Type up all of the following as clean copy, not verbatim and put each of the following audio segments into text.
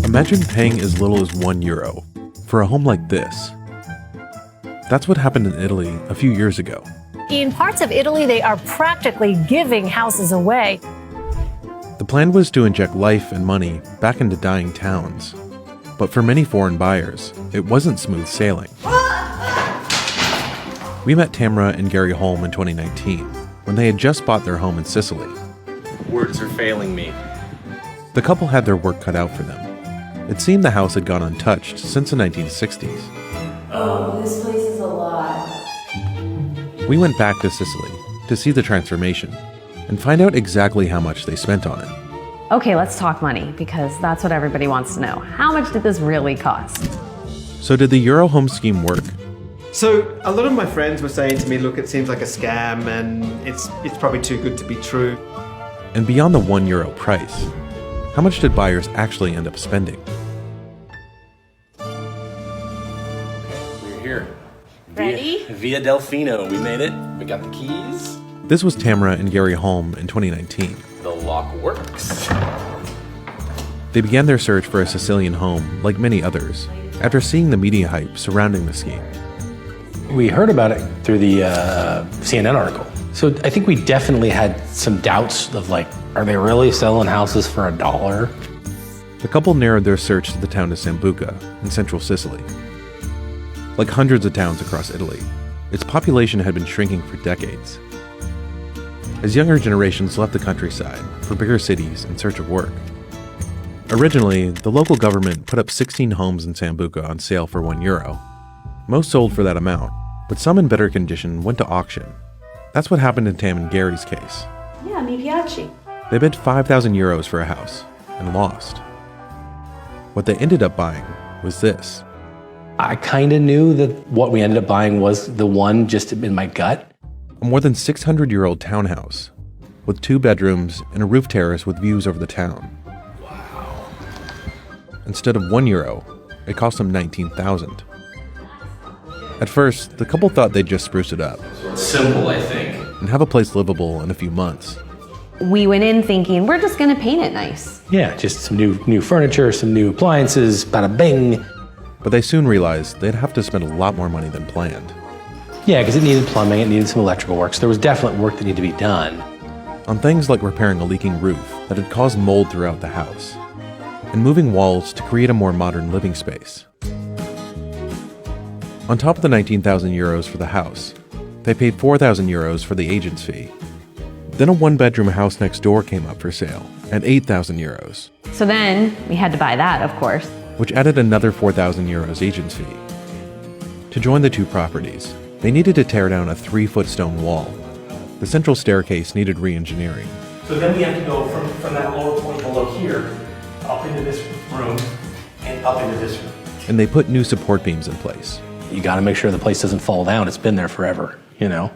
Imagine paying as little as €1 for a home like this. That's what happened in Italy a few years ago. In parts of Italy, they are practically giving houses away. The plan was to inject life and money back into dying towns. But for many foreign buyers, it wasn't smooth sailing. We met Tamara and Gary Holm in 2019, when they had just bought their home in Sicily. Words are failing me. The couple had their work cut out for them. It seemed the house had gone untouched since the 1960s. Oh, this place is a lot. We went back to Sicily to see the transformation and find out exactly how much they spent on it. Okay, let's talk money, because that's what everybody wants to know. How much did this really cost? So did the Euro home scheme work? So a lot of my friends were saying to me, look, it seems like a scam and it's probably too good to be true. And beyond the €1 price, how much did buyers actually end up spending? We're here. Ready? Via Delfino. We made it. We got the keys. This was Tamara and Gary Holm in 2019. The lock works. They began their search for a Sicilian home, like many others, after seeing the media hype surrounding the scheme. We heard about it through the CNN article. So I think we definitely had some doubts of like, are they really selling houses for $1? The couple narrowed their search to the town of Sambuca in central Sicily. Like hundreds of towns across Italy, its population had been shrinking for decades. As younger generations left the countryside for bigger cities in search of work. Originally, the local government put up 16 homes in Sambuca on sale for €1. Most sold for that amount, but some in better condition went to auction. That's what happened in Tam and Gary's case. Yeah, mi piace. They bid €5,000 for a house and lost. What they ended up buying was this. I kind of knew that what we ended up buying was the one just in my gut. A more than 600-year-old townhouse with 2 bedrooms and a roof terrace with views over the town. Wow. Instead of €1, it cost them $19,000. At first, the couple thought they'd just spruce it up It's simple, I think. and have a place livable in a few months. We went in thinking, we're just gonna paint it nice. Yeah, just some new furniture, some new appliances, bada bing. But they soon realized they'd have to spend a lot more money than planned. Yeah, because it needed plumbing, it needed some electrical work, so there was definite work that needed to be done. On things like repairing a leaking roof that had caused mold throughout the house, and moving walls to create a more modern living space. On top of the €19,000 for the house, they paid €4,000 for the agent's fee. Then a 1-bedroom house next door came up for sale at €8,000, So then we had to buy that, of course. which added another €4,000 agent's fee. To join the two properties, they needed to tear down a 3-foot stone wall. The central staircase needed re-engineering. So then we have to go from that lower point below here, up into this room, and up into this room. And they put new support beams in place. You got to make sure the place doesn't fall down. It's been there forever, you know?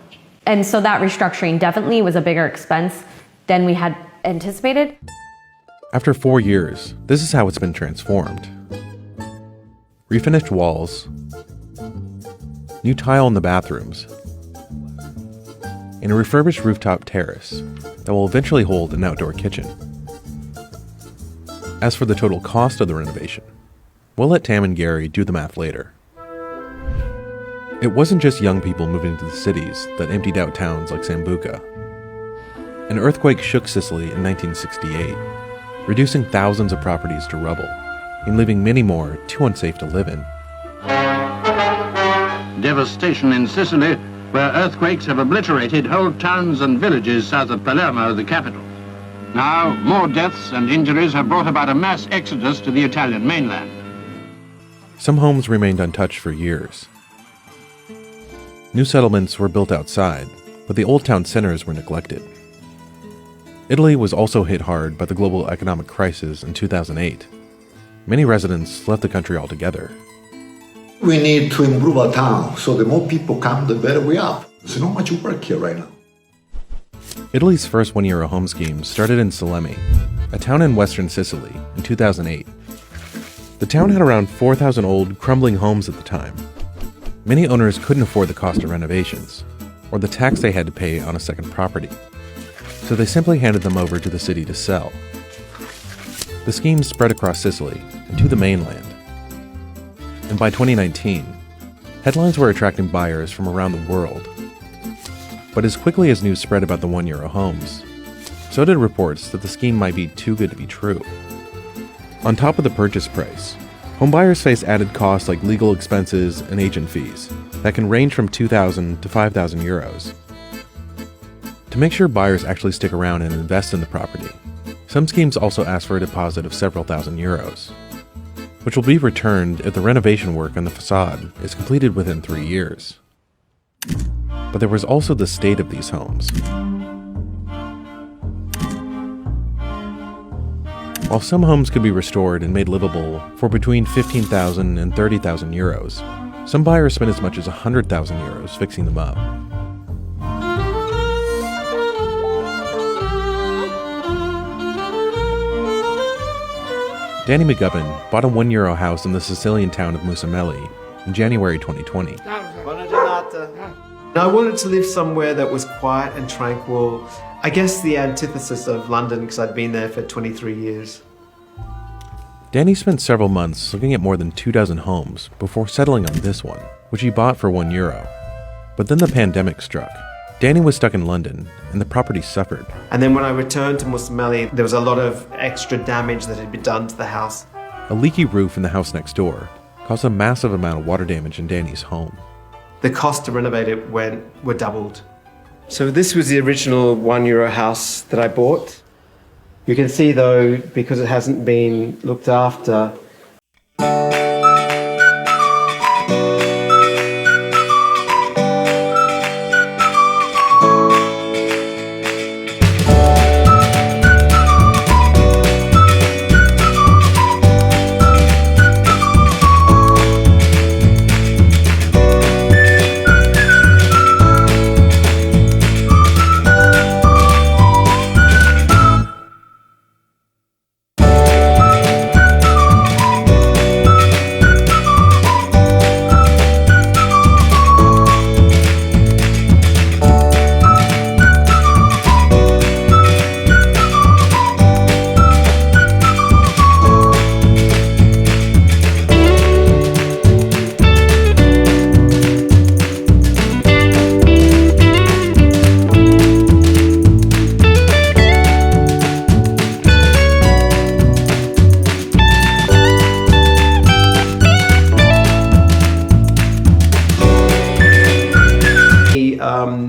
And so that restructuring definitely was a bigger expense than we had anticipated. After 4 years, this is how it's been transformed. Refinished walls, new tile in the bathrooms, and a refurbished rooftop terrace that will eventually hold an outdoor kitchen. As for the total cost of the renovation, we'll let Tam and Gary do the math later. It wasn't just young people moving to the cities that emptied out towns like Sambuca. An earthquake shook Sicily in 1968, reducing thousands of properties to rubble and leaving many more too unsafe to live in. Devastation in Sicily, where earthquakes have obliterated whole towns and villages south of Palermo, the capital. Now, more deaths and injuries have brought about a mass exodus to the Italian mainland. Some homes remained untouched for years. New settlements were built outside, but the old town centers were neglected. Italy was also hit hard by the global economic crisis in 2008. Many residents left the country altogether. We need to improve our town, so the more people come, the better we are. There's not much work here right now. Italy's first €1 home scheme started in Sycylia, a town in western Sicily, in 2008. The town had around 4,000 old, crumbling homes at the time. Many owners couldn't afford the cost of renovations, or the tax they had to pay on a second property, so they simply handed them over to the city to sell. the scheme spread across Sicily and to the mainland. And by 2019, headlines were attracting buyers from around the world. But as quickly as news spread about the €1 homes, so did reports that the scheme might be too good to be true. On top of the purchase price, homebuyers face added costs like legal expenses and agent fees that can range from €2,000 to €5,000. To make sure buyers actually stick around and invest in the property, some schemes also ask for a deposit of several thousand euros, which will be returned if the renovation work on the facade is completed within 3 years. But there was also the state of these homes. While some homes could be restored and made livable for between 15,000 and 30,000 euros, some buyers spent as much as 100,000 euros fixing them up. Danny McGubbin bought a €1 house in the Sicilian town of Mussomeli in January 2020. I wanted to live somewhere that was quiet and tranquil. I guess the antithesis of London, because I'd been there for 23 years. Danny spent several months looking at more than 24 homes before settling on this one, which he bought for €1. But then the pandemic struck. Danny was stuck in London, and the property suffered. And then when I returned to Mussomeli, there was a lot of extra damage that had been done to the house. A leaky roof in the house next door caused a massive amount of water damage in Danny's home. The cost to renovate it were doubled. So this was the original €1 house that I bought. You can see though, because it hasn't been looked after,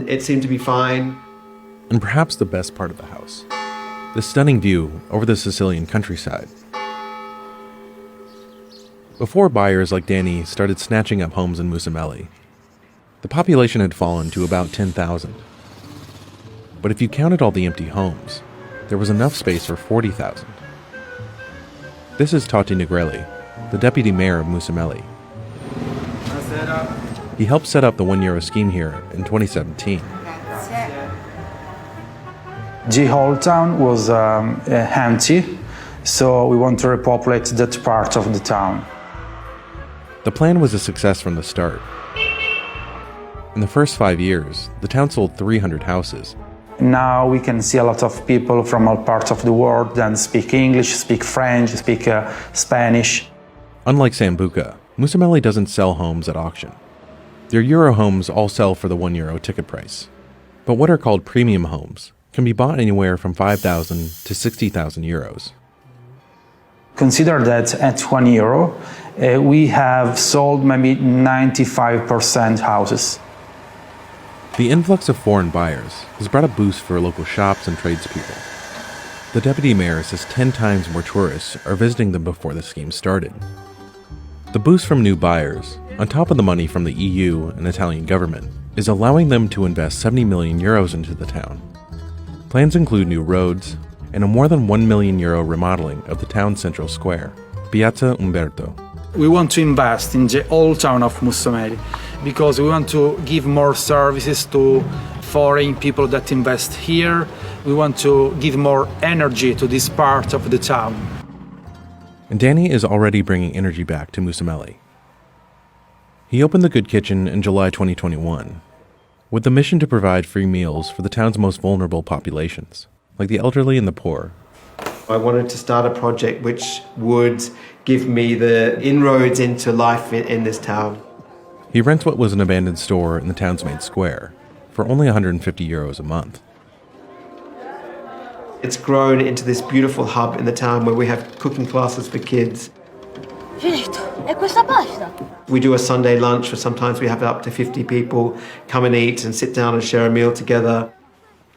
it seemed to be fine. And perhaps the best part of the house, the stunning view over the Sicilian countryside. Before buyers like Danny started snatching up homes in Mussomeli, the population had fallen to about 10,000. But if you counted all the empty homes, there was enough space for 40,000. This is Totti Negrelli, the deputy mayor of Mussomeli. He helped set up the €1 scheme here in 2017. The whole town was empty, so we want to repopulate that part of the town. The plan was a success from the start. In the first 5 years, the town sold 300 houses. Now we can see a lot of people from all parts of the world that speak English, speak French, speak Spanish. Unlike Sambuca, Mussomeli doesn't sell homes at auction. Their Euro homes all sell for the €1 ticket price. But what are called premium homes can be bought anywhere from 5,000 to 60,000 euros. Consider that at €1, we have sold maybe 95% houses. The influx of foreign buyers has brought a boost for local shops and tradespeople. The deputy mayor says 10 times more tourists are visiting them before the scheme started. The boost from new buyers, on top of the money from the EU and Italian government, is allowing them to invest €70 million into the town. Plans include new roads and a more than €1 million remodeling of the town's central square, Piazza Umberto. We want to invest in the whole town of Mussomeli because we want to give more services to foreign people that invest here. We want to give more energy to this part of the town. And Danny is already bringing energy back to Mussomeli. He opened the Good Kitchen in July 2021 with the mission to provide free meals for the town's most vulnerable populations, like the elderly and the poor. I wanted to start a project which would give me the inroads into life in this town. He rents what was an abandoned store in the town's main square for only €150 a month. It's grown into this beautiful hub in the town where we have cooking classes for kids. Finito. E questa pasta? We do a Sunday lunch where sometimes we have up to 50 people come and eat and sit down and share a meal together.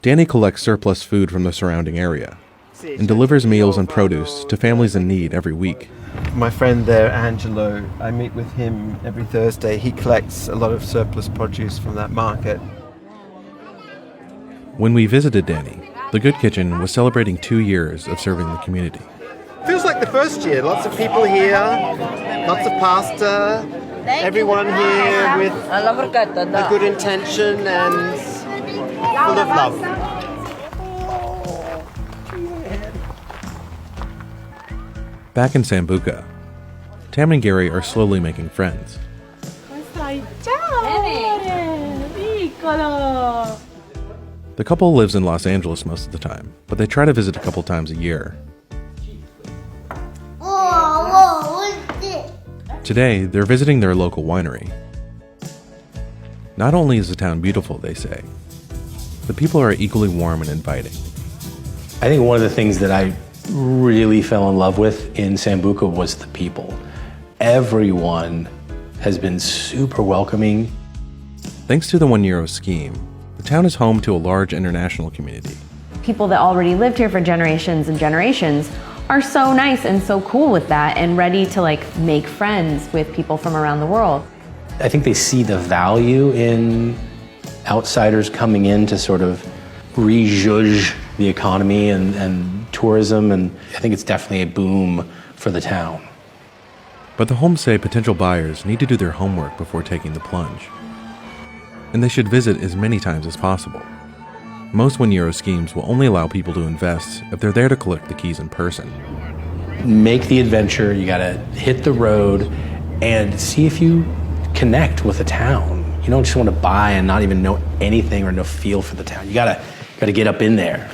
Danny collects surplus food from the surrounding area and delivers meals and produce to families in need every week. My friend there, Angelo, I meet with him every Thursday. He collects a lot of surplus produce from that market. When we visited Danny, the Good Kitchen was celebrating 2 years of serving the community. Feels like the first year. Lots of people here, lots of pasta, everyone here with a good intention and full of love. Back in Sambuca, Tam and Gary are slowly making friends. The couple lives in Los Angeles most of the time, but they try to visit a couple times a year. Today, they're visiting their local winery. Not only is the town beautiful, they say, the people are equally warm and inviting. I think one of the things that I really fell in love with in Sambuca was the people. Everyone has been super welcoming. Thanks to the €1 scheme, the town is home to a large international community. People that already lived here for generations and generations are so nice and so cool with that and ready to make friends with people from around the world. I think they see the value in outsiders coming in to sort of rejudge the economy and tourism, and I think it's definitely a boom for the town. But the homes say potential buyers need to do their homework before taking the plunge. And they should visit as many times as possible. Most €1 schemes will only allow people to invest if they're there to collect the keys in person. Make the adventure, you gotta hit the road and see if you connect with the town. You don't just want to buy and not even know anything or no feel for the town. You gotta get up in there.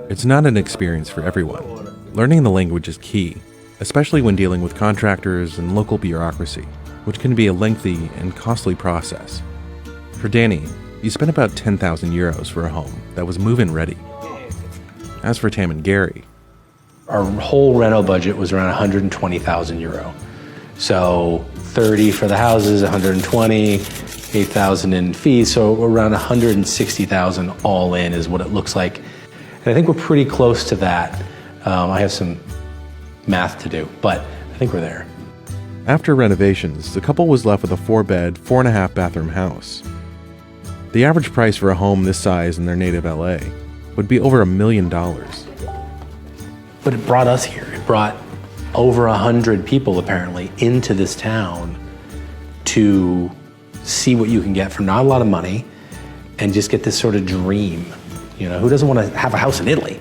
It's not an experience for everyone. Learning the language is key, especially when dealing with contractors and local bureaucracy, which can be a lengthy and costly process. For Danny, he spent about €10,000 for a home that was move-in ready. As for Tam and Gary, our whole reno budget was around €120,000. So 30 for the houses, 120, 8,000 in fees, so around 160,000 all in is what it looks like. And I think we're pretty close to that. I have some math to do, but I think we're there. After renovations, the couple was left with a 4-bed, 4.5-bathroom house. The average price for a home this size in their native LA would be over $1 million. But it brought us here. It brought over 100 people apparently into this town to see what you can get for not a lot of money and just get this sort of dream. You know, who doesn't want to have a house in Italy?